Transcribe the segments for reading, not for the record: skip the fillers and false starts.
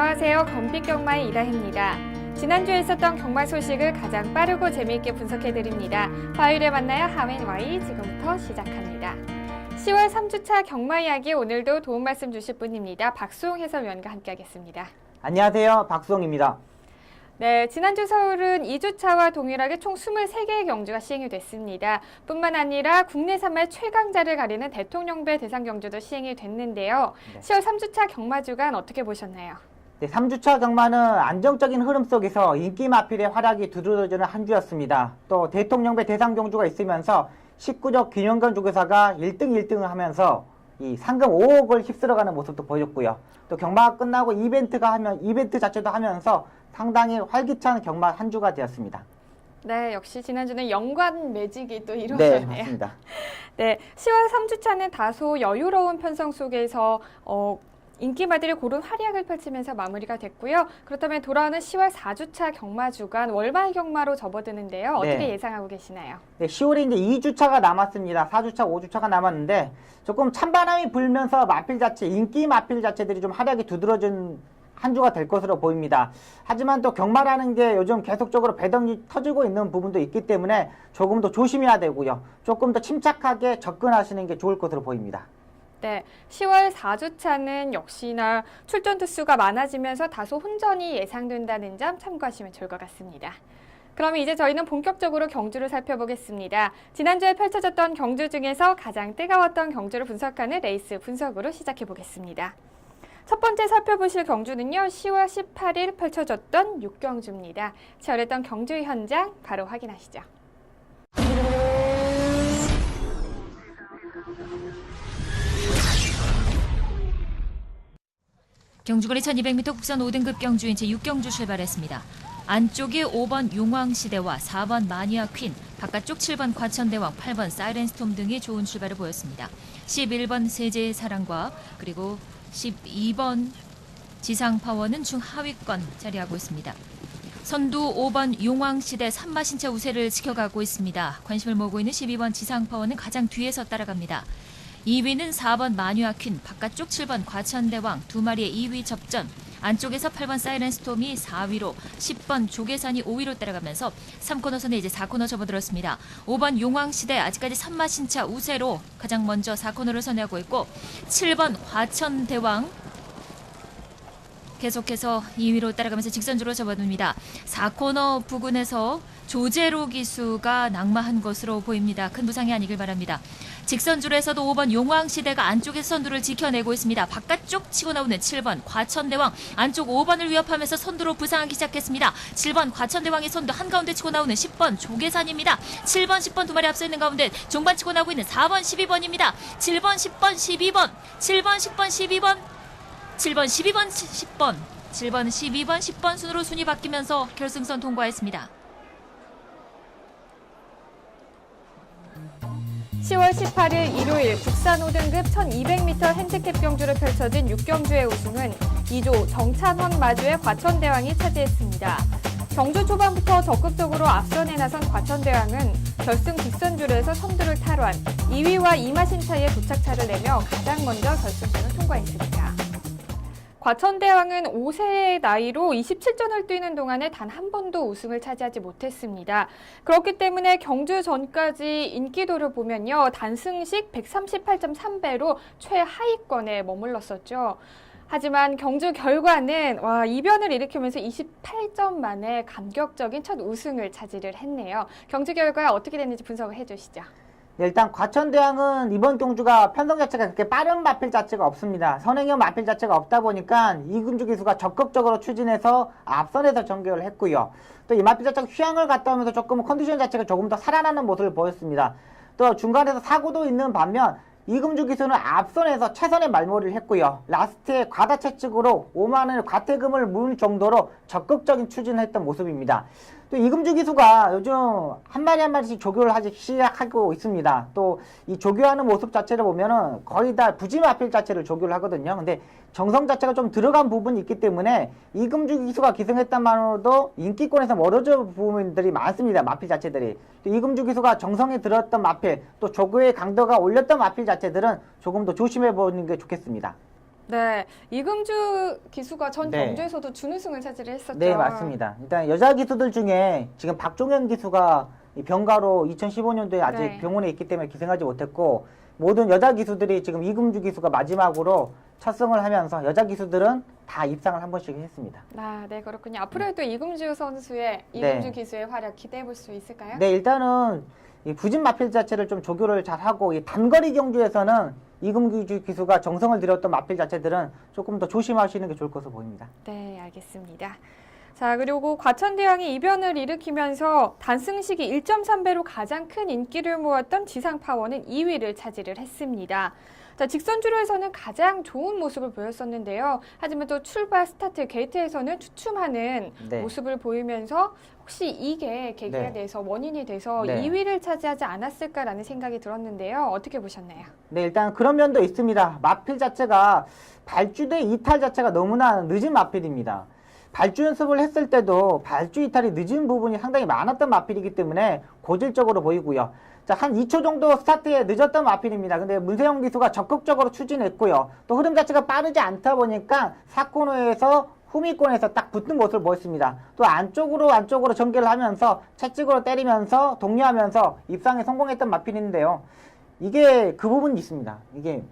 안녕하세요. 검빛경마의 이다혜입니다. 지난주에 있었던 경마 소식을 가장 빠르고 재미있게 분석해드립니다. 화요일에 만나요. 하웬와이 지금부터 시작합니다. 10월 3주차 경마 이야기 오늘도 도움 말씀 주실 분입니다. 박수홍 해설위원과 함께하겠습니다. 안녕하세요. 박수홍입니다. 네, 지난주 서울은 2주차와 동일하게 총 23개의 경주가 시행이 됐습니다. 뿐만 아니라 국내 산말 최강자를 가리는 대통령배 대상 경주도 시행이 됐는데요. 10월 3주차 경마 주간 어떻게 보셨나요? 네, 3주차 경마는 안정적인 흐름 속에서 인기 마필의 활약이 두드러지는 한 주였습니다. 또 대통령배 대상 경주가 있으면서 19적 균형견 조교사가 1등을 하면서 이 상금 5억을 휩쓸어가는 모습도 보였고요. 또 경마가 끝나고 이벤트 자체도 하면서 상당히 활기찬 경마 한 주가 되었습니다. 네, 역시 지난주는 연관 매직이 또 이루어졌네요. 네, 맞습니다. 네, 10월 3주차는 다소 여유로운 편성 속에서 인기마들이 고른 활약을 펼치면서 마무리가 됐고요. 그렇다면 돌아오는 10월 4주차 경마 주간 월말 경마로 접어드는데요. 어떻게 네. 예상하고 계시나요? 네, 10월에 이제 2주차가 남았습니다. 4주차, 5주차가 남았는데 조금 찬바람이 불면서 인기 마필 자체들이 좀 활약이 두드러진 한 주가 될 것으로 보입니다. 하지만 또 경마라는 게 요즘 계속적으로 배당이 터지고 있는 부분도 있기 때문에 조금 더 조심해야 되고요. 조금 더 침착하게 접근하시는 게 좋을 것으로 보입니다. 네, 10월 4주차는 역시나 출전 투수가 많아지면서 다소 혼전이 예상된다는 점 참고하시면 좋을 것 같습니다. 그럼 이제 저희는 본격적으로 경주를 살펴보겠습니다. 지난주에 펼쳐졌던 경주 중에서 가장 뜨거웠던 경주를 분석하는 레이스 분석으로 시작해 보겠습니다. 첫 번째 살펴보실 경주는요. 10월 18일 펼쳐졌던 6경주입니다. 치열했던 경주 현장 바로 확인하시죠. 경주거리 1200m 국산 5등급 경주인 제6경주 출발했습니다. 안쪽에 5번 용왕시대와 4번 마니아 퀸, 바깥쪽 7번 과천대왕, 8번 사이렌스톰 등이 좋은 출발을 보였습니다. 11번 세제의 사랑과 그리고 12번 지상파워는 중하위권 자리하고 있습니다. 선두 5번 용왕시대 산마신차 우세를 지켜가고 있습니다. 관심을 모으고 있는 12번 지상파워는 가장 뒤에서 따라갑니다. 2위는 4번 마뉴아퀸, 바깥쪽 7번 과천대왕, 두 마리의 2위 접전. 안쪽에서 8번 사이렌스톰이 4위로, 10번 조계산이 5위로 따라가면서 3코너선에 이제 4코너 접어들었습니다. 5번 용왕시대 아직까지 산마신차 우세로 가장 먼저 4코너를 선회하고 있고 7번 과천대왕 계속해서 2위로 따라가면서 직선주로 접어듭니다. 4코너 부근에서 조제로 기수가 낙마한 것으로 보입니다. 큰 부상이 아니길 바랍니다. 직선줄에서도 5번 용왕시대가 안쪽에서 선두를 지켜내고 있습니다. 바깥쪽 치고 나오는 7번 과천대왕 안쪽 5번을 위협하면서 선두로 부상하기 시작했습니다. 7번 과천대왕의 선두 한가운데 치고 나오는 10번 조계산입니다. 7번, 10번 두 마리 앞서 있는 가운데 종반 치고 나오고 있는 4번, 12번입니다. 7번, 10번, 12번 7번, 10번, 12번 7번, 12번, 10번 7번, 12번, 10번 순으로 순위 바뀌면서 결승선 통과했습니다. 10월 18일 일요일 국산 5등급 1200m 핸디캡 경주를 펼쳐진 6경주의 우승은 2조 정찬헌 마주의 과천대왕이 차지했습니다. 경주 초반부터 적극적으로 앞선에 나선 과천대왕은 결승 직선줄에서 선두를 탈환, 2위와 2마신 차이에 도착차를 내며 가장 먼저 결승선을 통과했습니다. 과천대왕은 5세의 나이로 27전을 뛰는 동안에 단 한 번도 우승을 차지하지 못했습니다. 그렇기 때문에 경주 전까지 인기도를 보면요. 단승식 138.3배로 최하위권에 머물렀었죠. 하지만 경주 결과는 이변을 일으키면서 28점 만에 감격적인 첫 우승을 차지를 했네요. 경주 결과 어떻게 됐는지 분석을 해주시죠. 네, 일단 과천대왕은 이번 경주가 편성 자체가 그렇게 빠른 마필 자체가 없습니다. 선행형 마필 자체가 없다 보니까 이금주 기수가 적극적으로 추진해서 앞선에서 전개를 했고요. 또 이 마필 자체가 휴양을 갔다 오면서 조금 컨디션 자체가 조금 더 살아나는 모습을 보였습니다. 또 중간에서 사고도 있는 반면 이금주 기수는 앞선에서 최선의 말몰이를 했고요. 라스트에 과다 채찍으로 5만 원의 과태금을 물 정도로 적극적인 추진을 했던 모습입니다. 또 이금주 기수가 요즘 한 마리 한 마리씩 조교를 하기 시작하고 있습니다. 또 이 조교하는 모습 자체를 보면은 거의 다 부지마필 자체를 조교를 하거든요. 근데 정성 자체가 좀 들어간 부분이 있기 때문에 이금주 기수가 기승했단만으로도 인기권에서 멀어져 부분들이 많습니다. 마필 자체들이. 또 이금주 기수가 정성에 들었던 마필, 또 조교의 강도가 올렸던 마필 자체들은 조금 더 조심해 보는 게 좋겠습니다. 네, 이금주 기수가 전 네. 경주에서도 준우승을 차지를 했었죠. 네, 맞습니다. 일단 여자 기수들 중에 지금 박종현 기수가 이 병가로 2015년도에 아직 네. 병원에 있기 때문에 기승하지 못했고 모든 여자 기수들이 지금 이금주 기수가 마지막으로 첫 승을 하면서 여자 기수들은 다 입상을 한 번씩 했습니다. 아, 네, 그렇군요. 앞으로도 이금주 선수의 네. 이금주 기수의 활약 기대해 볼 수 있을까요? 네, 일단은 이 부진 마필 자체를 좀 조교를 잘 하고 이 단거리 경주에서는 이금주 기수가 정성을 들였던 마필 자체들은 조금 더 조심하시는 게 좋을 것으로 보입니다. 네, 알겠습니다. 자, 그리고 과천대왕이 이변을 일으키면서 단승식이 1.3배로 가장 큰 인기를 모았던 지상파워는 2위를 차지를 했습니다. 자, 직선주로에서는 가장 좋은 모습을 보였었는데요. 하지만 또 출발 스타트 게이트에서는 주춤하는 네. 모습을 보이면서 혹시 이게 계기가 네. 돼서 원인이 돼서 네. 2위를 차지하지 않았을까라는 생각이 들었는데요. 어떻게 보셨나요? 네, 일단 그런 면도 있습니다. 마필 자체가 발주대 이탈 자체가 너무나 늦은 마필입니다. 발주 연습을 했을 때도 발주 이탈이 늦은 부분이 상당히 많았던 마필이기 때문에 고질적으로 보이고요. 자, 한 2초 정도 스타트에 늦었던 마필입니다. 근데 문세영 기수가 적극적으로 추진했고요. 또 흐름 자체가 빠르지 않다 보니까 4코너에서 후미권에서 딱 붙는 모습을 보였습니다. 또 안쪽으로 전개를 하면서 채찍으로 때리면서 독려하면서 입상에 성공했던 마필인데요. 이게 그 부분이 있습니다. 이게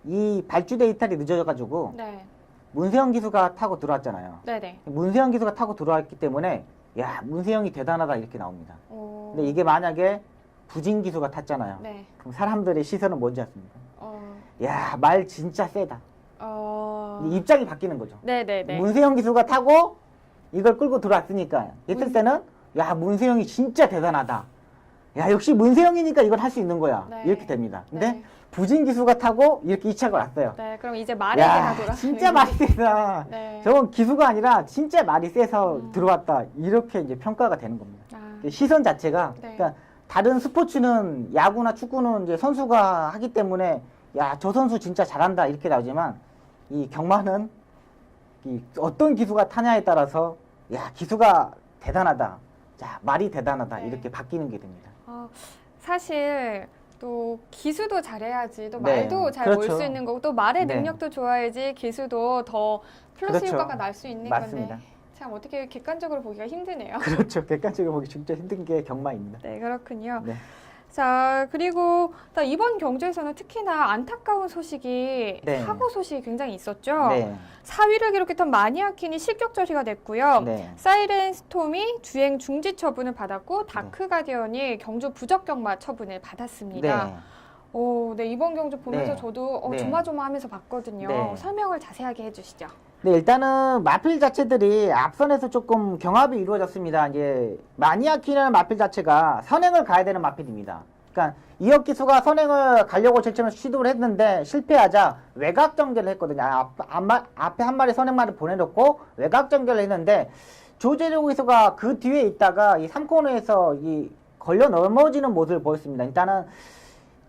이 발주대 이탈이 늦어져가지고 네, 문세영 기수가 타고 들어왔잖아요. 네네. 문세영 기수가 타고 들어왔기 때문에 야, 문세영이 대단하다 이렇게 나옵니다. 오, 근데 이게 만약에 부진 기수가 탔잖아요. 네, 그럼 사람들의 시선은 뭔지 아십니까? 어, 야, 말 진짜 세다. 입장이 바뀌는 거죠. 네네네. 문세영 기수가 타고 이걸 끌고 들어왔으니까 했을 때는 야, 문세영이 진짜 대단하다. 야, 역시 문세영이니까 이걸 할 수 있는 거야. 네. 이렇게 됩니다. 근데 네. 부진 기수가 타고 이렇게 이착을 왔어요. 네, 그럼 이제 말에게 다 야, 돌아가는. 진짜 말이 세다. 네. 저건 기수가 아니라 진짜 말이 세서 들어왔다. 이렇게 이제 평가가 되는 겁니다. 아, 시선 자체가 네. 그러니까 다른 스포츠는 야구나 축구는 이제 선수가 하기 때문에 야, 저 선수 진짜 잘한다 이렇게 나오지만 이 경마는 이 어떤 기수가 타냐에 따라서 야, 기수가 대단하다. 자, 말이 대단하다. 네. 이렇게 바뀌는 게 됩니다. 사실 또 기수도 잘해야지 또 네, 말도 잘 올 그렇죠. 수 있는 거고 또 말의 네. 능력도 좋아야지 기수도 더 플러스 그렇죠. 효과가 날 수 있는 맞습니다. 건데 참 어떻게 객관적으로 보기가 힘드네요. 그렇죠. 객관적으로 보기 진짜 힘든 게 경마입니다. 네, 그렇군요. 네. 자, 그리고 또 이번 경주에서는 특히나 안타까운 소식이 네. 사고 소식이 굉장히 있었죠. 네. 4위를 기록했던 마니아킨이 실격 처리가 됐고요. 네. 사이렌 스톰이 주행 중지 처분을 받았고 다크 가디언이 경주 부적 경마 처분을 받았습니다. 네. 오, 네, 이번 경주 보면서 네. 저도 네. 조마조마하면서 봤거든요. 네. 설명을 자세하게 해주시죠. 네, 일단은 마필 자체들이 앞선에서 조금 경합이 이루어졌습니다. 이제 마니아키라는 마필 자체가 선행을 가야 되는 마필입니다. 그러니까 이혁 기수가 선행을 가려고 제일 처음에 시도를 했는데 실패하자 외곽 전개를 했거든요. 앞에 한 마리 선행마를 보내놓고 외곽 전개를 했는데 조재룡 기수가 그 뒤에 있다가 이 3코너에서 이 걸려 넘어지는 모습을 보였습니다. 일단은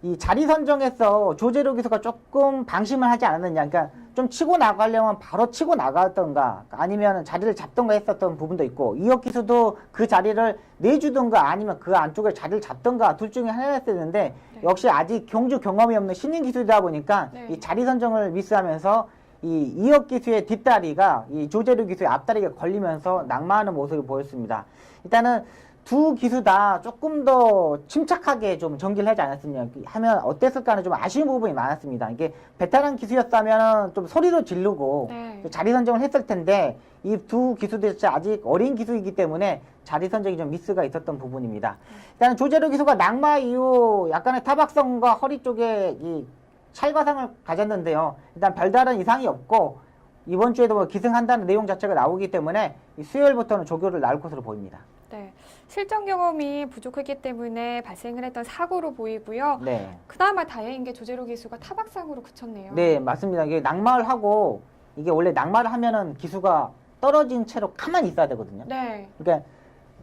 이 자리 선정에서 조재룡 기수가 조금 방심을 하지 않았느냐. 그러니까 좀 치고 나가려면 바로 치고 나갔던가 아니면 자리를 잡던가 했었던 부분도 있고 이혁 기수도 그 자리를 내주던가 아니면 그 안쪽에 자리를 잡던가 둘 중에 하나였었는데 네. 역시 아직 경주 경험이 없는 신인 기수이다 보니까 네. 이 자리 선정을 미스하면서 이 이혁 기수의 뒷다리가 이 조재룡 기수의 앞다리가 걸리면서 낙마하는 모습을 보였습니다. 일단은 두 기수 다 조금 더 침착하게 좀 전개를 하지 않았느냐 하면 어땠을까 하는 좀 아쉬운 부분이 많았습니다. 이게 베테랑 기수였다면 좀 소리로 지르고 네. 자리 선정을 했을 텐데 이 두 기수들 아직 어린 기수이기 때문에 자리 선정이 좀 미스가 있었던 부분입니다. 일단 조재룡 기수가 낙마 이후 약간의 타박성과 허리 쪽에 이 찰과상을 가졌는데요. 일단 별다른 이상이 없고 이번 주에도 뭐 기승한다는 내용 자체가 나오기 때문에 이 수요일부터는 조교를 나올 것으로 보입니다. 네, 실전 경험이 부족했기 때문에 발생을 했던 사고로 보이고요. 네. 그나마 다행인 게 조재로 기수가 타박상으로 그쳤네요. 네, 맞습니다. 이게 낙마를 하고 이게 원래 낙마를 하면은 기수가 떨어진 채로 가만히 있어야 되거든요. 네. 그러니까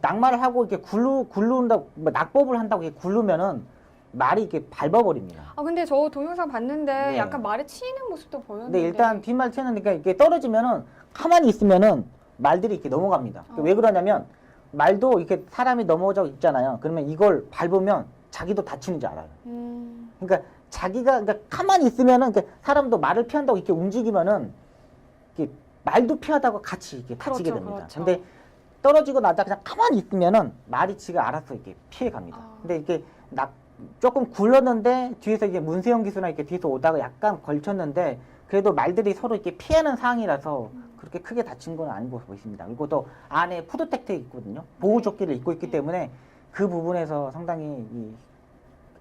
낙마를 하고 이렇게 굴른다, 뭐 낙법을 한다고 이렇게 굴르면은 말이 이렇게 밟아버립니다. 아, 근데 저 동영상 봤는데 네. 약간 말에 치이는 모습도 보였는데. 근데 일단 뒷말 치는니까 이렇게 떨어지면은 가만히 있으면은 말들이 이렇게 넘어갑니다. 왜 그러냐면 말도 이렇게 사람이 넘어져 있잖아요. 그러면 이걸 밟으면 자기도 다치는 줄 알아요. 그러니까 자기가 그러니까 가만히 있으면은 사람도 말을 피한다고 이렇게 움직이면은 이렇게 말도 피하다가 같이 이렇게 다치게 그렇죠, 됩니다. 그렇죠. 근데 떨어지고 나다 그냥 가만히 있으면은 말이 지가 알아서 이렇게 피해 갑니다. 근데 이게 조금 굴렀는데 뒤에서 이게 문세영 기수나 이렇게 뒤에서 오다가 약간 걸쳤는데 그래도 말들이 서로 이렇게 피하는 상황이라서 그렇게 크게 다친 건 아니고 보입니다. 그리고 또 안에 푸드텍트 있거든요. 보호조끼를 입고 있기 때문에 그 부분에서 상당히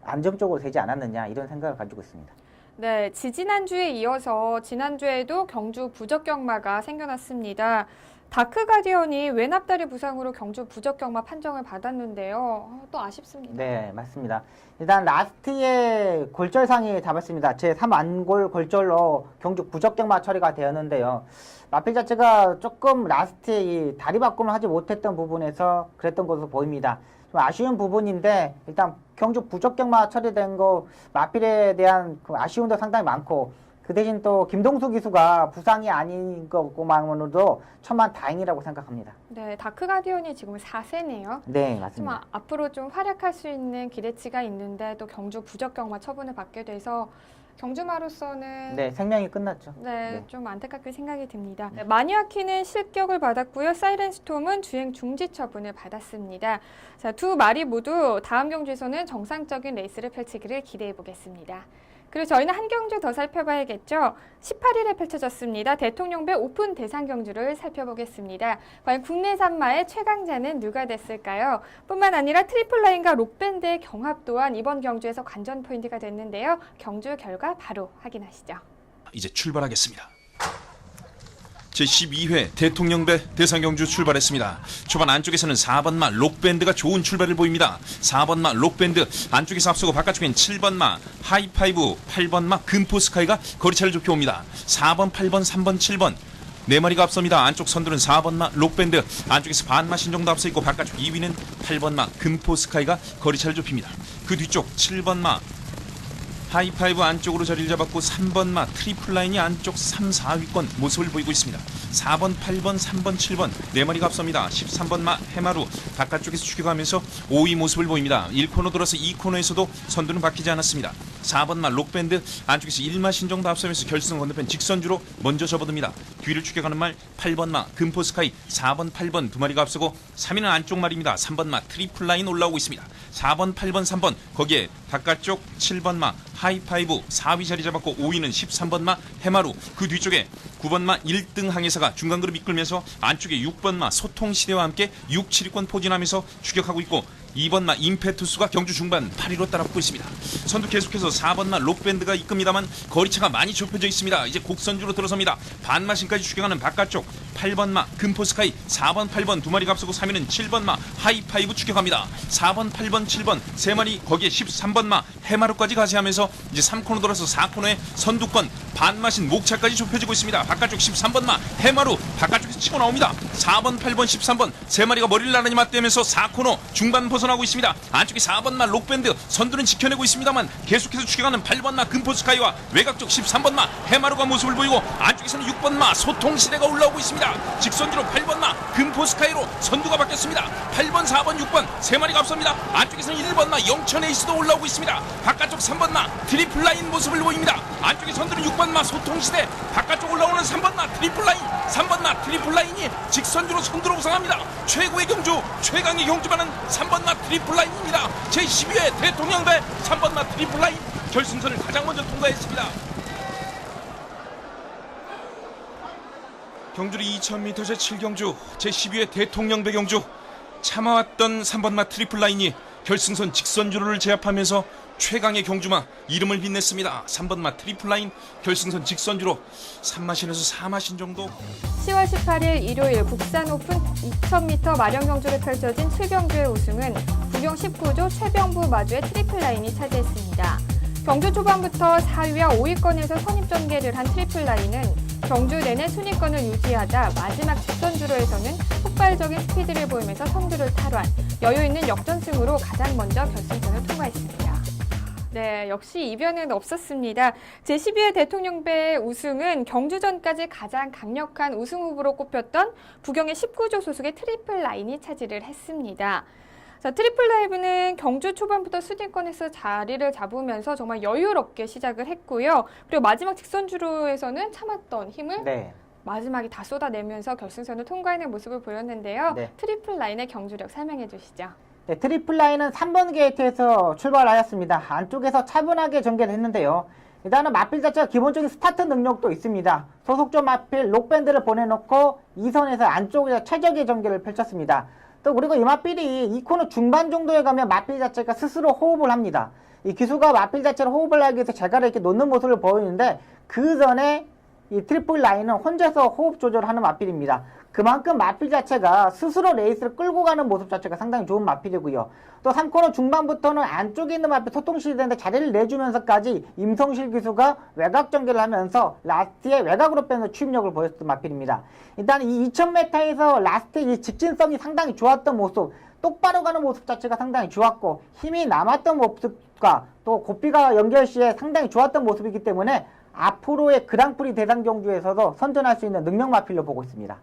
안정적으로 되지 않았느냐 이런 생각을 가지고 있습니다. 네, 지지난주에 이어서 지난주에도 경주 부적격마가 생겨났습니다. 다크 가디언이 외납다리 부상으로 경주 부적격마 판정을 받았는데요. 또 아쉽습니다. 네, 맞습니다. 일단 라스트에 골절상이 잡았습니다. 제3안골 골절로 경주 부적격마 처리가 되었는데요. 마필 자체가 조금 라스트에 이 다리 바꿈을 하지 못했던 부분에서 그랬던 것으로 보입니다. 좀 아쉬운 부분인데 일단 경주 부적격마 처리된 거 마필에 대한 그 아쉬움도 상당히 많고 그 대신 또 김동수 기수가 부상이 아닌 것만으로도 천만 다행이라고 생각합니다. 네, 다크 가디언이 지금 4세네요. 네, 좀 맞습니다. 앞으로 좀 활약할 수 있는 기대치가 있는데 또 경주 부적격마 처분을 받게 돼서 경주마로서는 네, 생명이 끝났죠. 네, 좀 안타깝게 생각이 듭니다. 네, 마니아키는 실격을 받았고요. 사이렌스톰은 주행 중지 처분을 받았습니다. 자, 두 마리 모두 다음 경주에서는 정상적인 레이스를 펼치기를 기대해 보겠습니다. 그리고 저희는 한 경주 더 살펴봐야겠죠. 18일에 펼쳐졌습니다. 대통령배 오픈 대상 경주를 살펴보겠습니다. 과연 국내 산마의 최강자는 누가 됐을까요? 뿐만 아니라 트리플라인과 록밴드의 경합 또한 이번 경주에서 관전 포인트가 됐는데요. 경주 결과 바로 확인하시죠. 이제 출발하겠습니다. 제12회 대통령배 대상경주 출발했습니다. 초반 안쪽에서는 4번마 록밴드가 좋은 출발을 보입니다. 4번마 록밴드 안쪽에서 앞서고 바깥쪽엔 7번마 하이파이브, 8번마 금포스카이가 거리차를 좁혀 옵니다. 4번, 8번, 3번, 7번 네 마리가 앞섭니다. 안쪽 선두는 4번마 록밴드 안쪽에서 반마신 정도 앞서 있고 바깥쪽 2위는 8번마 금포스카이가 거리차를 좁힙니다. 그 뒤쪽 7번마 하이파이브 안쪽으로 자리를 잡았고 3번마 트리플라인이 안쪽 3, 4위권 모습을 보이고 있습니다. 4번, 8번, 3번, 7번 네 마리가 앞섭니다. 13번마 해마루 바깥쪽에서 추격하면서 5위 모습을 보입니다. 1코너 들어서 2코너에서도 선두는 바뀌지 않았습니다. 4번마 록밴드 안쪽에서 1마신 정도 앞서면서 결승 건너편 직선주로 먼저 접어듭니다. 뒤를 추격하는 말 8번마 금포스카이 4번, 8번 두 마리가 앞서고 3위는 안쪽 말입니다. 3번마 트리플라인 올라오고 있습니다. 4번, 8번, 3번 거기에 바깥쪽 7번마 하이파이브 4위 자리 잡았고 5위는 13번마 해마루 그 뒤쪽에 9번마 1등 항해사가 중간그룹 이끌면서 안쪽에 6번마 소통시대와 함께 6, 7위권 포진하면서 추격하고 있고 2번마 임페투스가 경주 중반 8위로 따라붙고 있습니다. 선두 계속해서 4번마 록밴드가 이끕니다만 거리차가 많이 좁혀져 있습니다. 이제 곡선주로 들어섭니다. 반마신까지 추격하는 바깥쪽 8번마 금포스카이 4번 8번 두 마리가 앞서고 3위는 7번마 하이파이브 추격합니다. 4번 8번 7번 세 마리 거기에 13번마 해마루까지 가세하면서 이제 3코너 돌아서 4코너에 선두권 반마신 목차까지 좁혀지고 있습니다. 바깥쪽 13번마 해마루 바깥쪽에서 치고 나옵니다. 4번 8번 13번 세 마리가 머리를 나란히 맞대면서 4코너 중반 벗어나고 있습니다. 안쪽에 4번마 록밴드 선두는 지켜내고 있습니다만 계속해서 추격하는 8번마 금포스카이와 외곽쪽 13번마 해마루가 모습을 보이고 안쪽에서는 6번마 소통시대가 올라오고 있습니다. 직선주로 8번마 금포스카이로 선두가 바뀌었습니다. 8번 4번 6번 세 마리가 앞섭니다. 안쪽에서는 1번마 영천에이스도 올라오고 있습니다. 바깥쪽 3번마 트리플라인 모습을 보입니다. 안쪽에 선두는 6번마 소통시대 바깥쪽 올라오는 3번마 트리플라인 3번마 트리플라인이 직선주로 선두로 우상합니다. 최고의 경주 최강의 경주만은 3번마 트리플라인입니다. 제12회 대통령배 3번마 트리플라인 결승선을 가장 먼저 통과했습니다. 경주리 2000m 제7경주 제12회 대통령배 경주 참아왔던 3번마 트리플라인이 결승선 직선주로를 제압하면서 최강의 경주마 이름을 빛냈습니다. 3번마 트리플라인 결승선 직선주로 3마신에서 4마신 정도 10월 18일 일요일 국산 오픈 2000m 마련 경주를 펼쳐진 7경주의 우승은 부경 19조 최병부 마주의 트리플라인이 차지했습니다. 경주 초반부터 4위와 5위권에서 선입 전개를 한 트리플라인은 경주 내내 순위권을 유지하다 마지막 직선주로에서는 폭발적인 스피드를 보이면서 선두를 탈환, 여유 있는 역전승으로 가장 먼저 결승선을 통과했습니다. 네, 역시 이변은 없었습니다. 제12회 대통령배 우승은 경주전까지 가장 강력한 우승 후보로 꼽혔던 부경의 19조 소속의 트리플라인이 차지를 했습니다. 자, 트리플 라이브는 경주 초반부터 수도권에서 자리를 잡으면서 정말 여유롭게 시작을 했고요. 그리고 마지막 직선주로에서는 참았던 힘을 네. 마지막에 다 쏟아내면서 결승선을 통과하는 모습을 보였는데요. 네. 트리플 라인의 경주력 설명해 주시죠. 네, 트리플 라인은 3번 게이트에서 출발하였습니다. 안쪽에서 차분하게 전개를 했는데요. 일단은 마필 자체가 기본적인 스타트 능력도 있습니다. 소속조 마필 록밴드를 보내놓고 2선에서 안쪽에서 최적의 전개를 펼쳤습니다. 또 그리고 이 마필이 이 코너 중반 정도에 가면 마필 자체가 스스로 호흡을 합니다. 이 기수가 마필 자체로 호흡을 하기 위해서 제가를 이렇게 놓는 모습을 보이는데 그 전에 이 트리플 라인은 혼자서 호흡 조절을 하는 마필입니다. 그만큼 마필 자체가 스스로 레이스를 끌고 가는 모습 자체가 상당히 좋은 마필이고요. 또 3코너 중반부터는 안쪽에 있는 마필 소통실이 되는데 자리를 내주면서까지 임성실 기수가 외곽 전개를 하면서 라스트에 외곽으로 빼는 추임력을 보였던 마필입니다. 일단 이 2000m에서 라스트 이 직진성이 상당히 좋았던 모습, 똑바로 가는 모습 자체가 상당히 좋았고 힘이 남았던 모습과 또 고삐가 연결 시에 상당히 좋았던 모습이기 때문에 앞으로의 그랑프리 대상 경주에서도 선전할 수 있는 능력 마필로 보고 있습니다.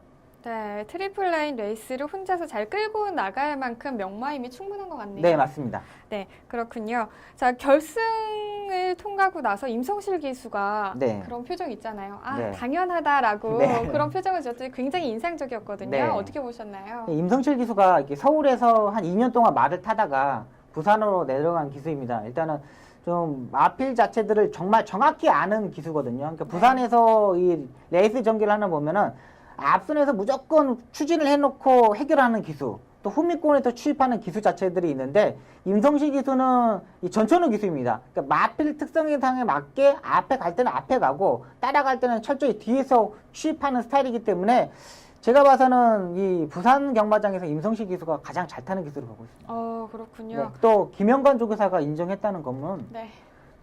네, 트리플 라인 레이스를 혼자서 잘 끌고 나갈 만큼 명마임이 충분한 것 같네요. 네, 맞습니다. 네, 그렇군요. 자, 결승을 통과하고 나서 임성실 기수가 네. 그런 표정 있잖아요. 아, 네. 당연하다라고 네. 그런 표정을 지었더니 굉장히 인상적이었거든요. 네. 어떻게 보셨나요? 임성실 기수가 이렇게 서울에서 한 2년 동안 말을 타다가 부산으로 내려간 기수입니다. 일단은 좀 마필 자체들을 정말 정확히 아는 기수거든요. 그러니까 부산에서 이 레이스 전개를 하나 보면은 앞선에서 무조건 추진을 해놓고 해결하는 기수, 또 후미권에서 추입하는 기수 자체들이 있는데 임성실 기수는 이 전천후 기수입니다. 그러니까 마필 특성에 맞게 앞에 갈 때는 앞에 가고 따라갈 때는 철저히 뒤에서 추입하는 스타일이기 때문에 제가 봐서는 이 부산 경마장에서 임성실 기수가 가장 잘 타는 기수를 보고 있습니다. 그렇군요. 네, 또 김영관 조교사가 인정했다는 것은 네.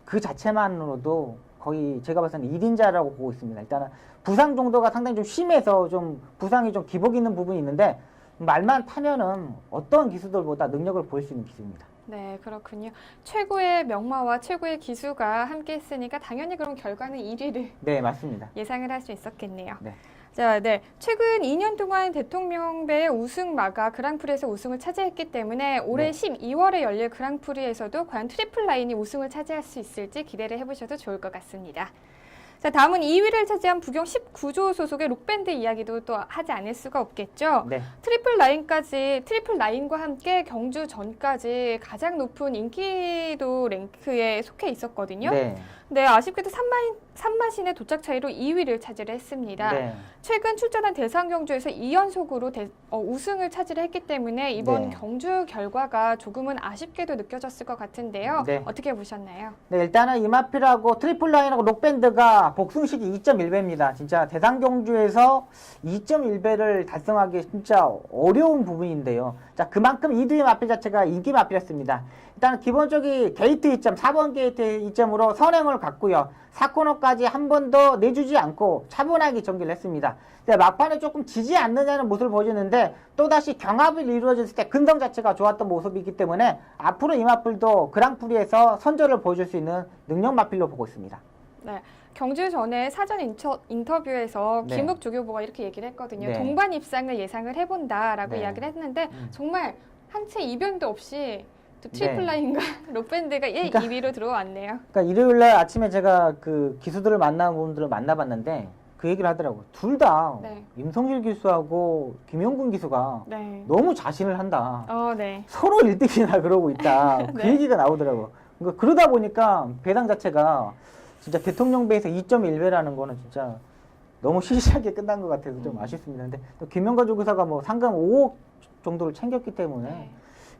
그 자체만으로도 거의 제가 봤을 때는 1인자라고 보고 있습니다. 일단은 부상 정도가 상당히 좀 심해서 좀 부상이 좀 기복 있는 부분이 있는데 말만 타면은 어떤 기수들보다 능력을 보일 수 있는 기수입니다. 네, 그렇군요. 최고의 명마와 최고의 기수가 함께 했으니까 당연히 그럼 결과는 1위를 네, 맞습니다. 예상을 할 수 있었겠네요. 네. 자, 네. 최근 2년 동안 대통령배 우승마가 그랑프리에서 우승을 차지했기 때문에 올해 네. 12월에 열릴 그랑프리에서도 과연 트리플 라인이 우승을 차지할 수 있을지 기대를 해보셔도 좋을 것 같습니다. 자, 다음은 2위를 차지한 부경 19조 소속의 록밴드 이야기도 또 하지 않을 수가 없겠죠. 네. 트리플 라인과 함께 경주 전까지 가장 높은 인기도 랭크에 속해 있었거든요. 네. 네, 아쉽게도 산마신의 도착 차이로 2위를 차지를 했습니다. 네. 최근 출전한 대상 경주에서 2연속으로 우승을 차지를 했기 때문에 이번 네. 경주 결과가 조금은 아쉽게도 느껴졌을 것 같은데요. 네. 어떻게 보셨나요? 네, 일단은 이마필하고 트리플 라인하고 록밴드가 복승식이 2.1배입니다. 진짜 대상 경주에서 2.1배를 달성하기 진짜 어려운 부분인데요. 자, 그만큼 이두의 마필 자체가 인기 마필이었습니다. 일단 기본적인 게이트 2점, 4번 게이트 2점으로 선행을 갔고요. 4코너까지 한 번 더 내주지 않고 차분하게 전개를 했습니다. 근데 막판에 조금 지지 않느냐는 모습을 보여주는데 또다시 경합이 이루어졌을 때 근성 자체가 좋았던 모습이기 때문에 앞으로 이 마필도 그랑프리에서 선전을 보여줄 수 있는 능력 마필로 보고 있습니다. 네. 경주 전에 사전 인터뷰에서 네. 김욱 조교보가 이렇게 얘기를 했거든요. 네. 동반 입상을 예상을 해본다라고 네. 이야기를 했는데 정말 한 채 이변도 없이 또 트리플 네. 라인과 록밴드가 1, 그러니까 2위로 들어왔네요. 그러니까 일요일날 아침에 제가 그 기수들을 분들을 만나봤는데 그 얘기를 하더라고요. 둘 다 네. 임성실 기수하고 김용근 기수가 네. 너무 자신을 한다. 네. 서로 1등이나 그러고 있다. 그 네. 얘기가 나오더라고요. 그러니까 그러다 보니까 배당 자체가 진짜 대통령배에서 2.1배라는 거는 진짜 너무 시시하게 끝난 것 같아서 좀 아쉽습니다. 근데 또 김영관 조교사가 뭐 상금 5억 정도를 챙겼기 때문에 네.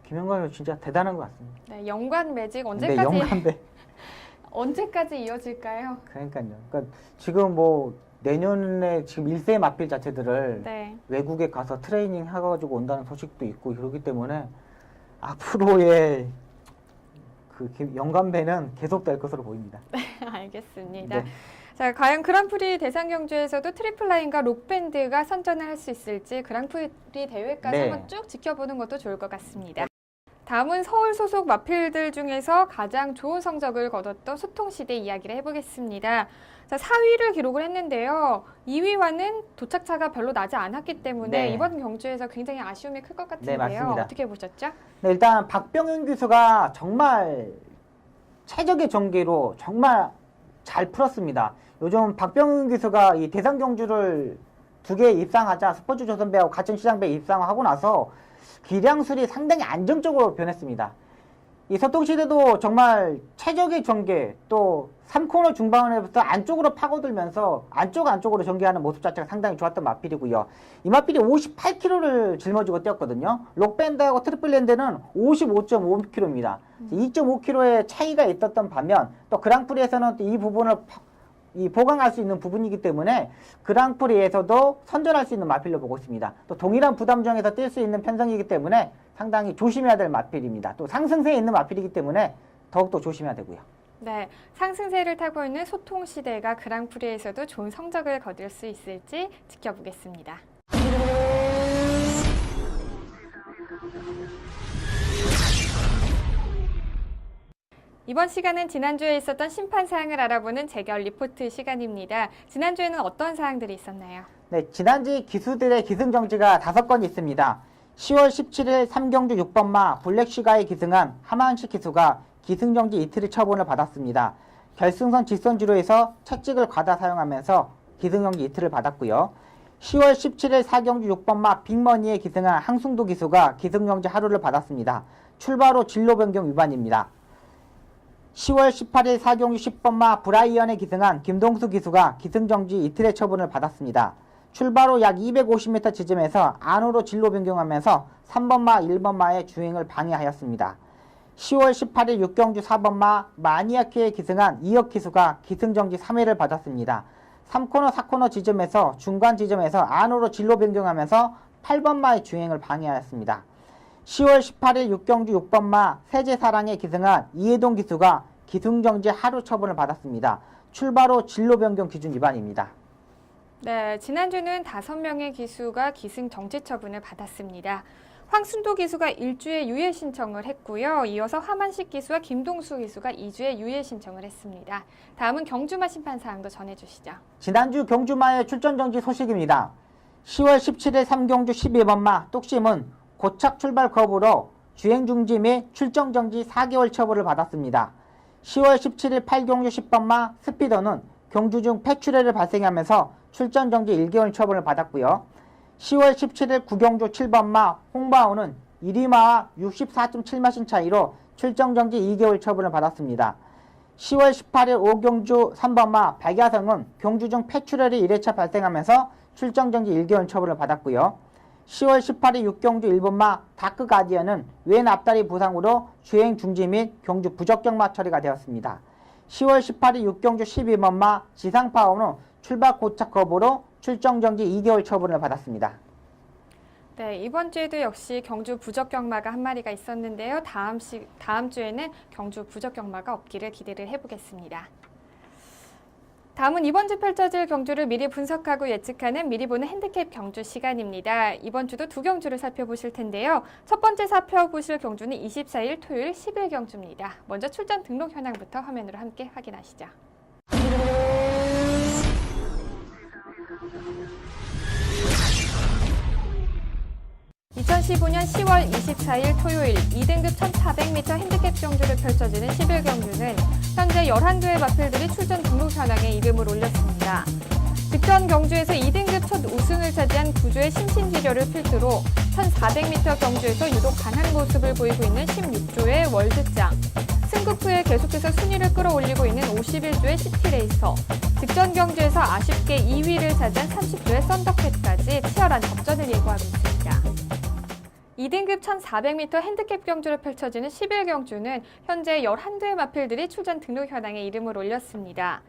김영관은 진짜 대단한 것 같습니다. 네, 연관 매직 네, 언제까지 영관배. 언제까지 이어질까요? 그러니까요. 그러니까 지금 뭐 내년에 지금 1세 마필 자체들을 네. 외국에 가서 트레이닝 해가지고 온다는 소식도 있고 그렇기 때문에 앞으로의 그 연관배는 계속될 것으로 보입니다. 알겠습니다. 네. 자, 과연 그랑프리 대상 경주에서도 트리플 라인과 록밴드가 선전을 할 수 있을지 그랑프리 대회까지 네. 한번 쭉 지켜보는 것도 좋을 것 같습니다. 다음은 서울 소속 마필들 중에서 가장 좋은 성적을 거뒀던 소통시대 이야기를 해보겠습니다. 자, 4위를 기록을 했는데요. 2위와는 도착차가 별로 나지 않았기 때문에 네. 이번 경주에서 굉장히 아쉬움이 클 것 같은데요. 맞습니다. 어떻게 보셨죠? 네, 일단 박병윤 기수가 정말 최적의 전개로 정말 잘 풀었습니다. 요즘 박병윤 기수가 이 대상 경주를 2개 입상하자 스포츠조선배하고 가천시장배 입상하고 나서 기량술이 상당히 안정적으로 변했습니다. 이 서통시대도 정말 최적의 전개, 또 3코너 중반에부터 안쪽으로 파고들면서 안쪽으로 전개하는 모습 자체가 상당히 좋았던 마필이고요. 이 마필이 58km를 짊어지고 뛰었거든요. 록밴드하고 트리플랜드는 55.5km입니다. 2.5km의 차이가 있었던 반면 또 그랑프리에서는 또 이 부분을 보강할 수 있는 부분이기 때문에 그랑프리에서도 선전할 수 있는 마필로 보고 있습니다. 또 동일한 부담중에서 뛸 수 있는 편성이기 때문에 상당히 조심해야 될 마필입니다. 또 상승세에 있는 마필이기 때문에 더욱더 조심해야 되고요. 네, 상승세를 타고 있는 소통시대가 그랑프리에서도 좋은 성적을 거둘 수 있을지 지켜보겠습니다. 이번 시간은 지난주에 있었던 심판 사항을 알아보는 재결 리포트 시간입니다. 지난주에는 어떤 사항들이 있었나요? 네, 지난주 기수들의 기승정지가 5건 있습니다. 10월 17일 3경주 6번마 블랙슈가에 기승한 하만식 기수가 기승정지 이틀의 처분을 받았습니다. 결승선 직선주로에서 채찍을 과다 사용하면서 기승정지 이틀을 받았고요. 10월 17일 4경주 6번마 빅머니에 기승한 항승도 기수가 기승정지 하루를 받았습니다. 출발 후 진로 변경 위반입니다. 10월 18일 4경주 10번마 브라이언에 기승한 김동수 기수가 기승정지 이틀의 처분을 받았습니다. 출발 후 약 250m 지점에서 안으로 진로 변경하면서 3번마 1번마의 주행을 방해하였습니다. 10월 18일 6경주 4번마 마니아키에 기승한 이혁 기수가 기승정지 3회를 받았습니다. 3코너 4코너 지점에서 중간 지점에서 안으로 진로 변경하면서 8번마의 주행을 방해하였습니다. 10월 18일 6경주 6번마 세제사랑에 기승한 이해동 기수가 기승정지 하루 처분을 받았습니다. 출발 후 진로 변경 기준 위반입니다. 네, 지난주는 5명의 기수가 기승 정지 처분을 받았습니다. 황순도 기수가 1주의 유예 신청을 했고요. 이어서 화만식 기수와 김동수 기수가 2주의 유예 신청을 했습니다. 다음은 경주마 심판 사항도 전해주시죠. 지난주 경주마의 출전 정지 소식입니다. 10월 17일 3경주 12번마 뚝심은 고착 출발 거부로 주행 중지 및 출정 정지 4개월 처분을 받았습니다. 10월 17일 8경주 10번마 스피더는 경주 중 폐출혈을 발생하면서 출전 정지 1개월 처분을 받았고요. 10월 17일 9경주 7번마 홍바오는 1위마와 64.7마신 차이로 출정 정지 2개월 처분을 받았습니다. 10월 18일 5경주 3번마 백야성은 경주 중 폐출혈이 1회차 발생하면서 출정 정지 1개월 처분을 받았고요. 10월 18일 6경주 1번마 다크 가디언은 왼 앞다리 부상으로 주행 중지 및 경주 부적격마 처리가 되었습니다. 10월 18일 6경주 12번마 지상파워는 출발 고착 거부로 출정 정지 2개월 처분을 받았습니다. 네, 이번 주에도 역시 경주 부적격마가 한 마리가 있었는데요. 다음 주에는 경주 부적격마가 없기를 기대를 해보겠습니다. 다음은 이번 주 펼쳐질 경주를 미리 분석하고 예측하는 미리 보는 핸디캡 경주 시간입니다. 이번 주도 2경주를 살펴보실 텐데요. 첫 번째 살펴보실 경주는 24일 토요일 10일 경주입니다. 먼저 출전 등록 현황부터 화면으로 함께 확인하시죠. 2015년 10월 24일 토요일 2등급 1400m 핸디캡 경주를 펼쳐지는 10일 경주는 현재 11두의 마필들이 출전 등록 현황에 이름을 올렸습니다. 직전 경주에서 2등급 첫 우승을 차지한 구주의 심신지려를 필두로 1400m 경주에서 유독 강한 모습을 보이고 있는 16조의 월드짱, 승급 후에 계속해서 순위를 끌어올리고 있는 51조의 시티레이서, 직전 경주에서 아쉽게 2위를 차지한 30조의 썬더캣까지 치열한 접전을 예고하고 있습니다. 2등급 1400m 핸디캡 경주로 펼쳐지는 10일 경주는 현재 11두의 마필들이 출전 등록 현황에 이름을 올렸습니다.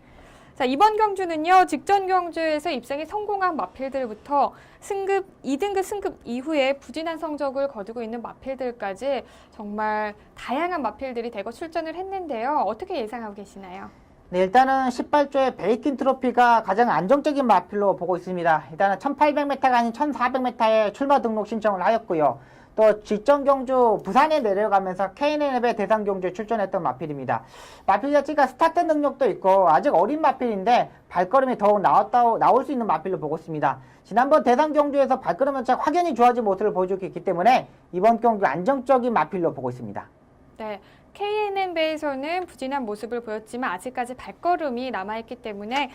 자, 이번 경주는요, 직전 경주에서 입상에 성공한 마필들부터 2등급 승급 이후에 부진한 성적을 거두고 있는 마필들까지 정말 다양한 마필들이 대거 출전을 했는데요. 어떻게 예상하고 계시나요? 네, 일단은 18조의 베이킨 트로피가 가장 안정적인 마필로 보고 있습니다. 일단은 1800m가 아닌 1400m에 출마 등록 신청을 하였고요. 또 직전 경주 부산에 내려가면서 KNL의 대상 경주에 출전했던 마필입니다. 마필 자체가 스타트 능력도 있고 아직 어린 마필인데 발걸음이 더욱 나올 수 있는 마필로 보고 있습니다. 지난번 대상 경주에서 발걸음 연착 확연히 좋아진 모습을 보여주고 있기 때문에 이번 경주 안정적인 마필로 보고 있습니다. 네, KNN배에서는 부진한 모습을 보였지만 아직까지 발걸음이 남아있기 때문에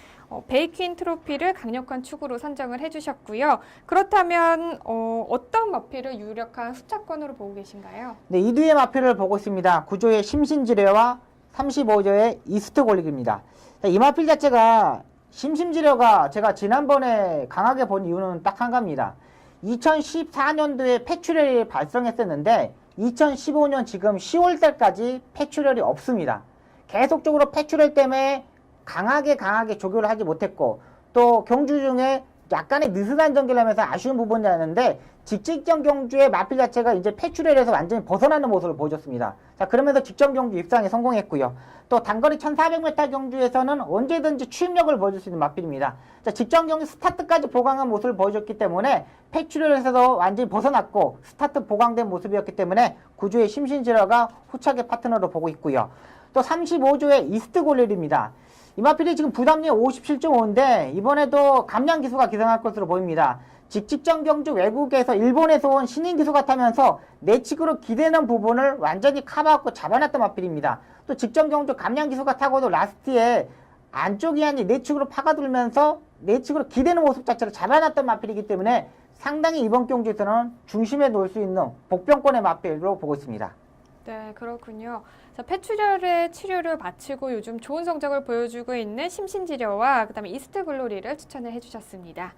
베이퀸 트로피를 강력한 축으로 선정을 해주셨고요. 그렇다면 어떤 마필을 유력한 후차권으로 보고 계신가요? 네, 2두의 마필을 보고 있습니다. 9조의 심신지뢰와 35조의 이스트 골릭입니다. 이 마필 자체가 심심지뢰가 제가 지난번에 강하게 본 이유는 딱 한 가지입니다. 2014년도에 패출혈이 발생했었는데 2015년 지금 10월달까지 패출혈이 없습니다. 계속적으로 패출혈 때문에 강하게 조교를 하지 못했고 또 경주 중에 약간의 느슨한 전개를 하면서 아쉬운 부분이 있는데 직전 경주의 마필 자체가 이제 패출혈에서 완전히 벗어나는 모습을 보여줬습니다. 자, 그러면서 직전 경주 입상에 성공했고요. 또 단거리 1400m 경주에서는 언제든지 추임력을 보여줄 수 있는 마필입니다. 자, 직전 경주 스타트까지 보강한 모습을 보여줬기 때문에 패출혈에서도 완전히 벗어났고 스타트 보강된 모습이었기 때문에 9조의 심신지러가 후착의 파트너로 보고 있고요. 또 35조의 이스트 골릴입니다. 이 마필이 지금 부담률 57.5인데 이번에도 감량 기수가 기생할 것으로 보입니다. 직전 경주 외국에서 일본에서 온 신인 기수가 타면서 내측으로 기대는 부분을 완전히 커버하고 잡아놨던 마필입니다. 또 직전 경주 감량 기수가 타고도 라스트에 안쪽이 아닌 내측으로 파고들면서 내측으로 기대는 모습 자체를 잡아놨던 마필이기 때문에 상당히 이번 경주에서는 중심에 놓을 수 있는 복병권의 마필로 보고 있습니다. 네, 그렇군요. 자, 패출혈의 치료를 마치고 요즘 좋은 성적을 보여주고 있는 심신지려와 그다음에 이스트 글로리를 추천을 해주셨습니다.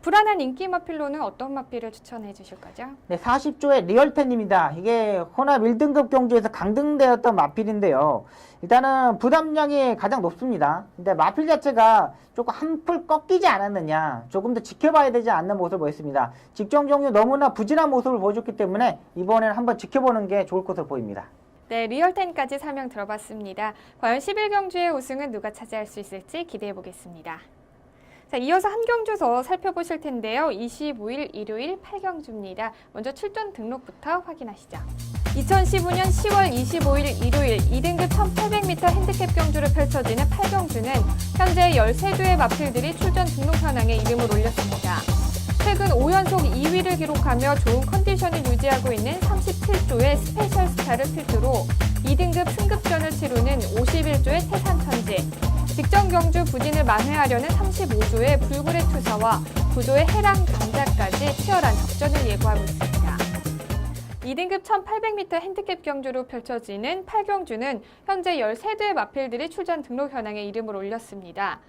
불안한 인기 마필로는 어떤 마필을 추천해 주실 거죠? 네, 40조의 리얼텐입니다. 이게 혼합 1등급 경주에서 강등되었던 마필인데요. 일단은 부담량이 가장 높습니다. 근데 마필 자체가 조금 한풀 꺾이지 않았느냐, 조금 더 지켜봐야 되지 않는 모습을 보였습니다. 직전 경주 너무나 부진한 모습을 보여줬기 때문에 이번에는 한번 지켜보는 게 좋을 것으로 보입니다. 네, 리얼텐까지 설명 들어봤습니다. 과연 11경주의 우승은 누가 차지할 수 있을지 기대해 보겠습니다. 자, 이어서 한 경주 더 살펴보실 텐데요. 25일 일요일 8경주입니다. 먼저 출전 등록부터 확인하시죠. 2015년 10월 25일 일요일 2등급 1800m 핸디캡 경주를 펼쳐지는 8경주는 현재 13조의 마필들이 출전 등록 현황에 이름을 올렸습니다. 최근 5연속 2위를 기록하며 좋은 컨디션을 유지하고 있는 37조의 스페셜 스타를 필두로 2등급 승급전을 치르는 51조의 태산천지, 직전 경주 부진을 만회하려는 35조의 불굴의 투사와 9조의 해랑 강자까지 치열한 접전을 예고하고 있습니다. 2등급 1800m 핸디캡 경주로 펼쳐지는 8경주는 현재 13대의 마필들이 출전 등록 현황에 이름을 올렸습니다.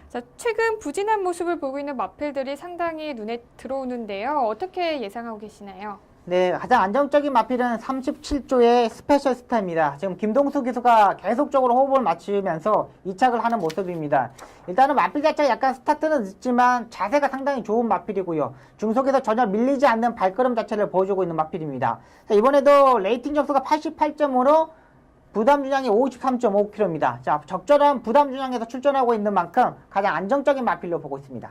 자, 최근 부진한 모습을 보고 있는 마필들이 상당히 눈에 들어오는데요. 어떻게 예상하고 계시나요? 네, 가장 안정적인 마필은 37조의 스페셜 스타입니다. 지금 김동수 기수가 계속적으로 호흡을 맞추면서 이착을 하는 모습입니다. 일단은 마필 자체가 약간 스타트는 늦지만 자세가 상당히 좋은 마필이고요. 중속에서 전혀 밀리지 않는 발걸음 자체를 보여주고 있는 마필입니다. 자, 이번에도 레이팅 점수가 88점으로 부담 중량이 53.5kg입니다. 자, 적절한 부담 중량에서 출전하고 있는 만큼 가장 안정적인 마필로 보고 있습니다.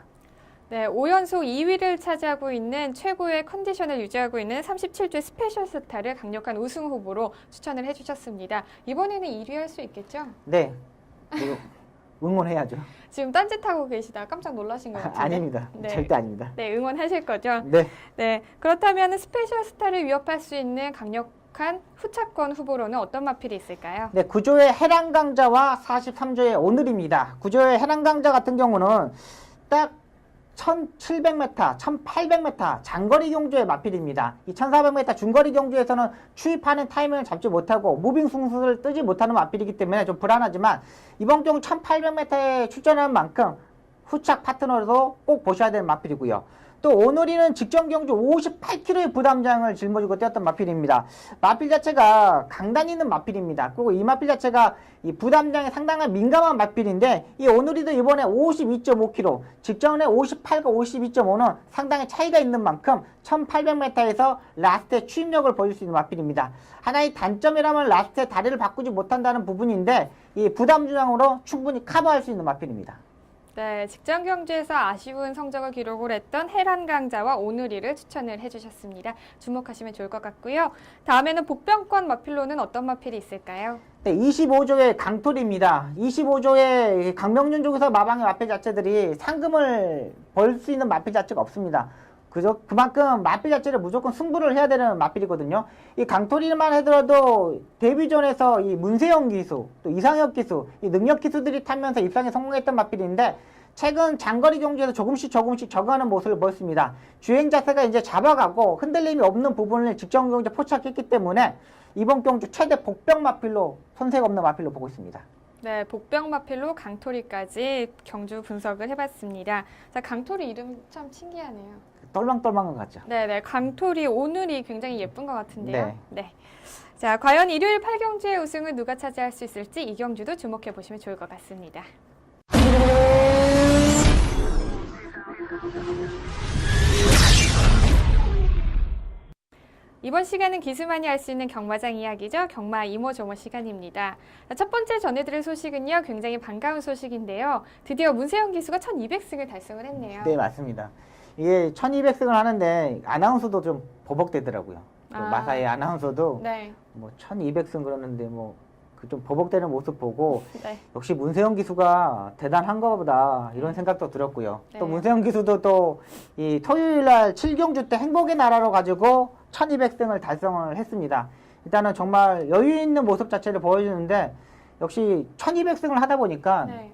네, 5연속 2위를 차지하고 있는 최고의 컨디션을 유지하고 있는 37조의 스페셜 스타를 강력한 우승 후보로 추천을 해주셨습니다. 이번에는 1위 할 수 있겠죠? 네, 응원해야죠. 지금 딴짓하고 계시다가 깜짝 놀라신 것 같은데. 아닙니다. 네. 절대 아닙니다. 네, 응원하실 거죠? 네. 네, 그렇다면 스페셜 스타를 위협할 수 있는 강력한 후차권 후보로는 어떤 마필이 있을까요? 네, 9조의 해랑강자와 43조의 오늘입니다. 9조의 해랑강자 같은 경우는 딱 1700m, 1800m 장거리 경주의 마필입니다. 이 1400m 중거리 경주에서는 추입하는 타이밍을 잡지 못하고 무빙 승수를 뜨지 못하는 마필이기 때문에 좀 불안하지만 이번 경우 1800m에 출전한 만큼 후착 파트너로도 꼭 보셔야 되는 마필이고요. 또 오늘이는 직전 경주 58kg의 부담장을 짊어지고 뛰었던 마필입니다. 마필 자체가 강단 있는 마필입니다. 그리고 이 마필 자체가 이 부담장에 상당한 민감한 마필인데 이 오늘이도 이번에 52.5kg, 직전에 58과 52.5는 상당히 차이가 있는 만큼 1800m에서 라스트의 추임력을 보여줄 수 있는 마필입니다. 하나의 단점이라면 라스트의 다리를 바꾸지 못한다는 부분인데 이 부담 중량으로 충분히 커버할 수 있는 마필입니다. 네, 직전 경주에서 아쉬운 성적을 기록을 했던 해란강자와 오늘이를 추천을 해주셨습니다. 주목하시면 좋을 것 같고요. 다음에는 복병권 마필로는 어떤 마필이 있을까요? 네, 25조의 강토리입니다. 25조의 강명준 쪽에서 마방의 마필 자체들이 상금을 벌 수 있는 마필 자체가 없습니다. 그만큼 마필 자체를 무조건 승부를 해야 되는 마필이거든요. 이 강토리만 하더라도 데뷔전에서 이 문세영 기수, 또 이상혁 기수, 이 능력 기수들이 타면서 입상에 성공했던 마필인데 최근 장거리 경주에서 조금씩 적응하는 모습을 보였습니다. 주행 자세가 이제 잡아가고 흔들림이 없는 부분을 직전 경주에 포착했기 때문에 이번 경주 최대 복병 마필로 손색 없는 마필로 보고 있습니다. 네, 복병 마필로 강토리까지 경주 분석을 해봤습니다. 자, 강토리 이름 참 신기하네요. 똘망똘망한 것 같죠? 네네, 강토리 오늘이 굉장히 예쁜 것 같은데요. 네. 네. 자, 과연 일요일 8경주의 우승을 누가 차지할 수 있을지 이 경주도 주목해 보시면 좋을 것 같습니다. 이번 시간은 기수만이 알 수 있는 경마장 이야기죠. 경마 이모저모 시간입니다. 첫 번째 전해드릴 소식은요. 굉장히 반가운 소식인데요. 드디어 문세영 기수가 1200승을 달성을 했네요. 네, 맞습니다. 이게 1200승을 하는데 아나운서도 좀 버벅대더라고요. 마사의 아나운서도 네. 뭐 1200승 그러는데 뭐 그 좀 버벅대는 모습 보고 네. 역시 문세영 기수가 대단한가 보다 이런 생각도 들었고요. 네. 또 문세영 기수도 또 이 토요일날 7경주 때 행복의 나라로 가지고 1200승을 달성을 했습니다. 일단은 정말 여유 있는 모습 자체를 보여주는데 역시 1200승을 하다 보니까 네.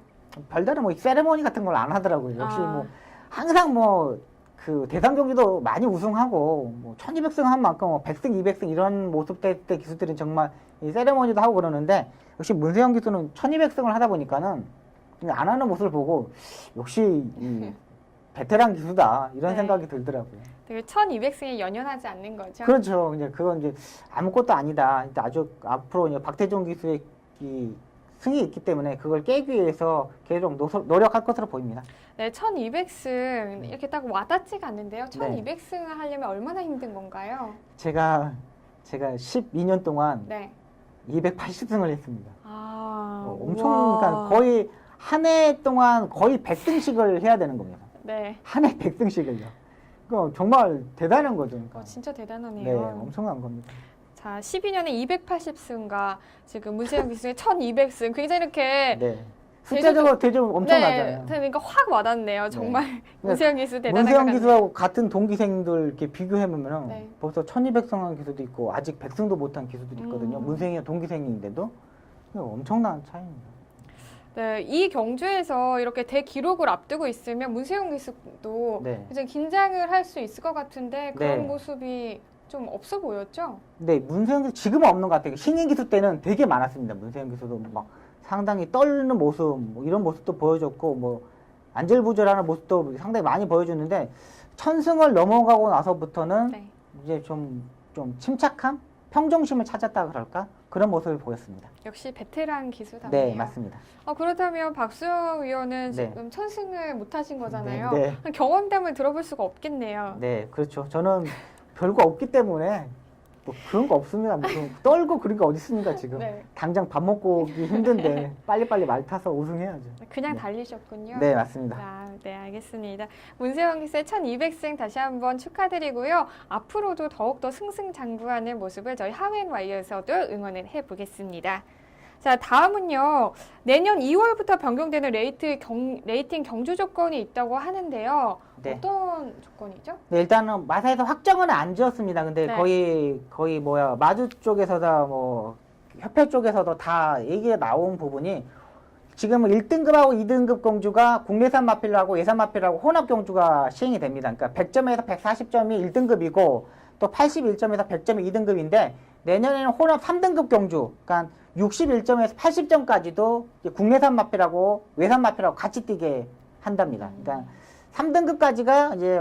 별다른 뭐 세레모니 같은 걸 안 하더라고요. 역시 아. 뭐 항상 뭐 그 대상 경기도 많이 우승하고 뭐 1200승 한 만큼 뭐 100승, 200승 이런 모습 때 기수들은 정말 이 세레모니도 하고 그러는데 역시 문세영 기수는 1200승을 하다 보니까는 그냥 안 하는 모습을 보고 역시 이 베테랑 기수다 이런 네. 생각이 들더라고요. 되게 1200승에 연연하지 않는 거죠. 그렇죠. 이제 그건 이제 아무것도 아니다. 이제 아주 앞으로 이제 박태종 기수의 이 승이 있기 때문에 그걸 깨기 위해서 계속 노력할 것으로 보입니다. 네, 1200승 이렇게 딱 와닿지가 않는데요. 네. 1200승을 하려면 얼마나 힘든 건가요? 제가 12년 동안 네. 280승을 했습니다. 아, 엄청 우와. 그러니까 거의 한 해 동안 거의 100승씩을 해야 되는 겁니다. 네. 한 해 100승씩을요. 그거 정말 대단한 거죠. 그러니까. 진짜 대단하네요. 네, 엄청난 겁니다. 자, 12년에 280승과 지금 문세영 기수의 1200승 굉장히 이렇게 네. 숫자적으로 대좀 엄청나잖아요. 네, 그러니까 확 와닿네요. 정말 문세영 기수 대단한 것 문세영 같네요. 기수하고 같은 동기생들 이렇게 비교해보면 네. 벌써 1200승한 기수도 있고 아직 100승도 못한 기수들이 있거든요. 문세영이 동기생인데도 엄청난 차이입니다. 네, 이 경주에서 이렇게 대기록을 앞두고 있으면 문세영 기수도 네. 굉장히 긴장을 할 수 있을 것 같은데 그런 네. 모습이 좀 없어 보였죠? 네, 문세영 기수 지금은 없는 것 같아요. 신인 기수 때는 되게 많았습니다. 문세영 기수도 막 상당히 떨는 모습, 뭐 이런 모습도 보여줬고, 뭐 안절부절하는 모습도 상당히 많이 보여줬는데 1000승을 넘어가고 나서부터는 네. 이제 좀 침착함, 평정심을 찾았다 그럴까 그런 모습을 보였습니다. 역시 베테랑 기수답네요. 네, 맞습니다. 그렇다면 박수영 위원은 네. 지금 1000승을 못 하신 거잖아요. 네, 경험담을 들어볼 수가 없겠네요. 네, 그렇죠. 저는 별거 없기 때문에 뭐 그런 거 없습니다. 무슨 떨고 그런 게 어디 있습니까 지금? 네. 당장 밥 먹고 오기 힘든데 빨리빨리 말 타서 우승해야죠. 그냥 네. 달리셨군요. 네, 맞습니다. 아, 네, 알겠습니다. 문세영 기수의 1200승 다시 한번 축하드리고요. 앞으로도 더욱더 승승장구하는 모습을 저희 하웬와이어에서도 응원을 해보겠습니다. 자, 다음은요. 내년 2월부터 변경되는 레이팅 경주 조건이 있다고 하는데요. 네. 어떤 조건이죠? 네, 일단은 마사에서 확정은 안 지었습니다. 근데 네. 거의 마주 쪽에서다 뭐 협회 쪽에서도 다 얘기가 나온 부분이 지금은 1등급하고 2등급 경주가 국내산 마필하고 예산 마필하고 혼합 경주가 시행이 됩니다. 그러니까 100점에서 140점이 1등급이고 또 81점에서 100점이 2등급인데 내년에는 혼합 3등급 경주, 그러니까 61점에서 80점까지도 국내산 마필하고 외산 마필하고 같이 뛰게 한답니다. 그러니까 3등급까지가 이제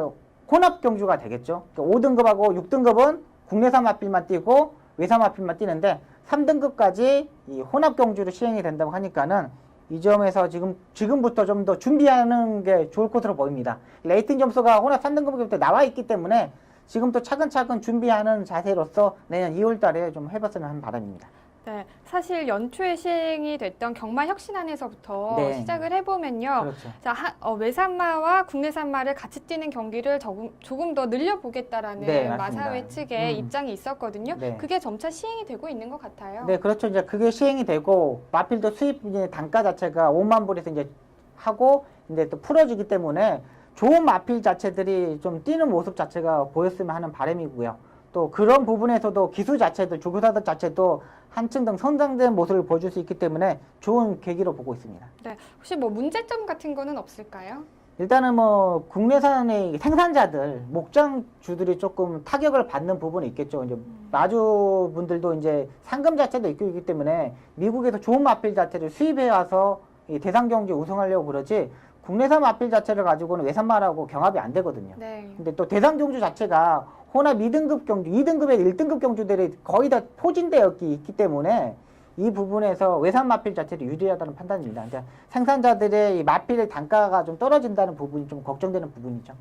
혼합 경주가 되겠죠. 그러니까 5등급하고 6등급은 국내산 마필만 뛰고 외산 마필만 뛰는데 3등급까지 이 혼합 경주로 시행이 된다고 하니까는 이 점에서 지금부터 좀 더 준비하는 게 좋을 것으로 보입니다. 레이팅 점수가 혼합 3등급부터 나와 있기 때문에 지금부터 차근차근 준비하는 자세로서 내년 2월 달에 좀 해봤으면 하는 바람입니다. 네, 사실 연초에 시행이 됐던 경마혁신안에서부터 네. 시작을 해보면요. 그렇죠. 자, 외산마와 국내산마를 같이 뛰는 경기를 조금 더 늘려보겠다라는 네, 맞습니다. 마사회 측의 음. 입장이 있었거든요. 네. 그게 점차 시행이 되고 있는 것 같아요. 네, 그렇죠. 이제 그게 시행이 되고 마필도 수입 이제 단가 자체가 5만 불에서 이제 하고 이제 또 풀어지기 때문에 좋은 마필 자체들이 좀 뛰는 모습 자체가 보였으면 하는 바람이고요. 또 그런 부분에서도 기수 자체도 조교사들 자체도 한층 더 성장된 모습을 보여줄 수 있기 때문에 좋은 계기로 보고 있습니다. 네, 혹시 뭐 문제점 같은 거는 없을까요? 일단은 뭐 국내산의 생산자들, 목장주들이 조금 타격을 받는 부분이 있겠죠. 이제 마주분들도 이제 상금 자체도 있기 때문에 미국에서 좋은 마필 자체를 수입해 와서 이 대상 경기 우승하려고 그러지 국내산 마필 자체를 가지고는 외산마라고 경합이 안 되거든요. 네. 근데 또 대상 경주 자체가 호나 2등급 경주, 2등급에 1등급 경주들이 거의 다 포진되어 있기 때문에 이 부분에서 외산 마필 자체도 유리하다는 판단입니다. 그러니까 생산자들의 이 마필의 단가가 좀 떨어진다는 부분이 좀 걱정되는 부분이죠.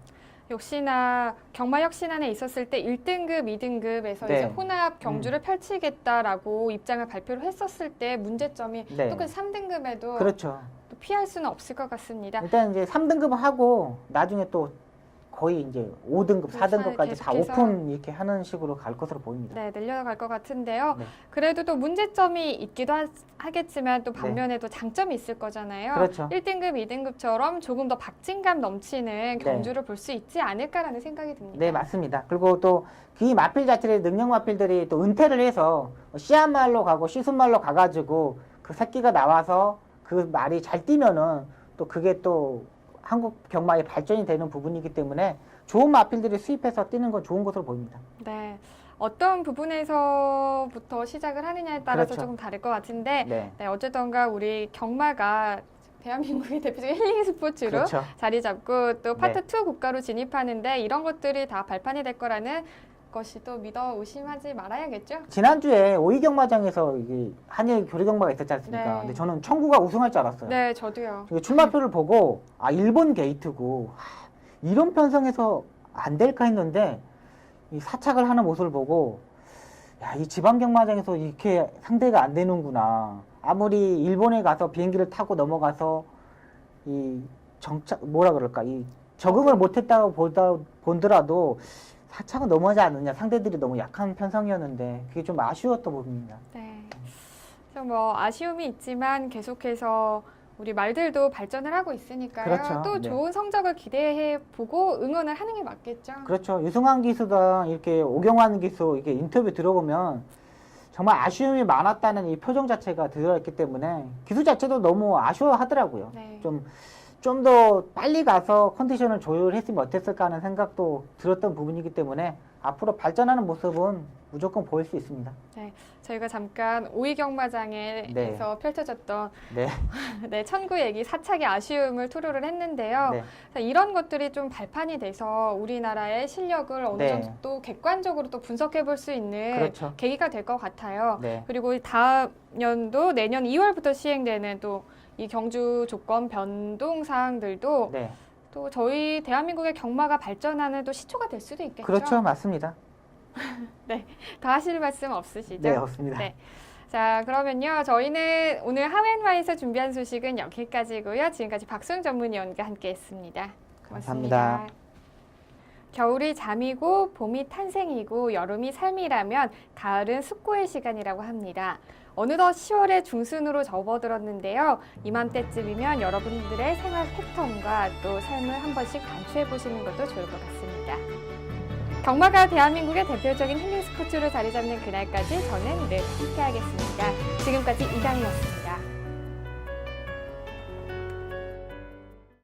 역시나 경마혁신안에 있었을 때 1등급, 2등급에서 네. 이제 혼합 경주를 펼치겠다라고 입장을 발표를 했었을 때 문제점이 네. 똑같이 3등급에도 그렇죠. 또 피할 수는 없을 것 같습니다. 일단 이제 3등급 하고 나중에 또 거의 이제 5등급, 4등급까지 다 계속해서 오픈 이렇게 하는 식으로 갈 것으로 보입니다. 네, 늘려갈 것 같은데요. 네. 그래도 또 문제점이 있기도 하겠지만 또 반면에 또 장점이 있을 거잖아요. 그렇죠. 1등급, 2등급처럼 조금 더 박진감 넘치는 경주를 볼 수 있지 않을까라는 생각이 듭니다. 네, 맞습니다. 그리고 또 이 마필 자체의 능력 마필들이 또 은퇴를 해서 씨앗말로 가고 시순말로 가가지고 그 새끼가 나와서 그 말이 잘 뛰면은 또 그게 또 한국 경마의 발전이 되는 부분이기 때문에 좋은 마필들이 수입해서 뛰는 건 좋은 것으로 보입니다. 네. 어떤 부분에서부터 시작을 하느냐에 따라서 그렇죠. 조금 다를 것 같은데 네. 네, 어쨌든가 우리 경마가 대한민국의 대표적인 힐링 스포츠로 그렇죠. 자리 잡고 또 파트 네. 2 국가로 진입하는데 이런 것들이 다 발판이 될 거라는 것이 또 믿어 의심하지 말아야겠죠? 지난주에 오이경마장에서 이게 한일 교류경마가 있었지 않습니까? 네. 근데 저는 청구가 우승할 줄 알았어요. 네, 저도요. 이게 출마표를 보고 아 일본 게이트고 이런 편성에서 안 될까 했는데 이 사착을 하는 모습을 보고 야, 이 지방 경마장에서 이렇게 상대가 안 되는구나. 아무리 일본에 가서 비행기를 타고 넘어가서 이 정착 뭐라 그럴까 이 적응을 못했다고 보더라도 사착은 넘어가지 않느냐. 상대들이 너무 약한 편성이었는데 그게 좀 아쉬웠던 부분입니다. 네. 그래서 뭐 아쉬움이 있지만 계속해서 우리 말들도 발전을 하고 있으니까요. 그렇죠. 또 네. 좋은 성적을 기대해 보고 응원을 하는 게 맞겠죠. 그렇죠. 유승환 기수다 이렇게 오경환 기수 이게 인터뷰 들어보면 정말 아쉬움이 많았다는 이 표정 자체가 들어있기 때문에 기수 자체도 너무 아쉬워하더라고요. 네. 좀 더 빨리 가서 컨디션을 조율했으면 어땠을까 하는 생각도 들었던 부분이기 때문에 앞으로 발전하는 모습은 무조건 보일 수 있습니다. 네, 저희가 잠깐 오이경마장에서 네. 펼쳐졌던 네. 네, 천구 얘기 사착의 아쉬움을 토로를 했는데요. 네. 이런 것들이 좀 발판이 돼서 우리나라의 실력을 어느 네. 정도 또 객관적으로 또 분석해 볼 수 있는 그렇죠. 계기가 될 것 같아요. 네. 그리고 다음 연도 내년 2월부터 시행되는 또 이 경주 조건 변동 사항들도 네. 또 저희 대한민국의 경마가 발전하는 또 시초가 될 수도 있겠죠. 그렇죠. 맞습니다. 더 하실 말씀 없으시죠? 네, 없습니다. 네. 자, 그러면요. 저희는 오늘 하웬마에서 준비한 소식은 여기까지고요. 지금까지 박소영 전문위원과 함께했습니다. 고맙습니다. 감사합니다. 겨울이 잠이고 봄이 탄생이고 여름이 삶이라면 가을은 숙고의 시간이라고 합니다. 어느덧 10월의 중순으로 접어들었는데요. 이맘때쯤이면 여러분들의 생활 패턴과 또 삶을 한 번씩 관찰해 보시는 것도 좋을 것 같습니다. 경마가 대한민국의 대표적인 힐링 스포츠로 자리 잡는 그날까지 저는 늘 함께하겠습니다. 지금까지 이강이었습니다.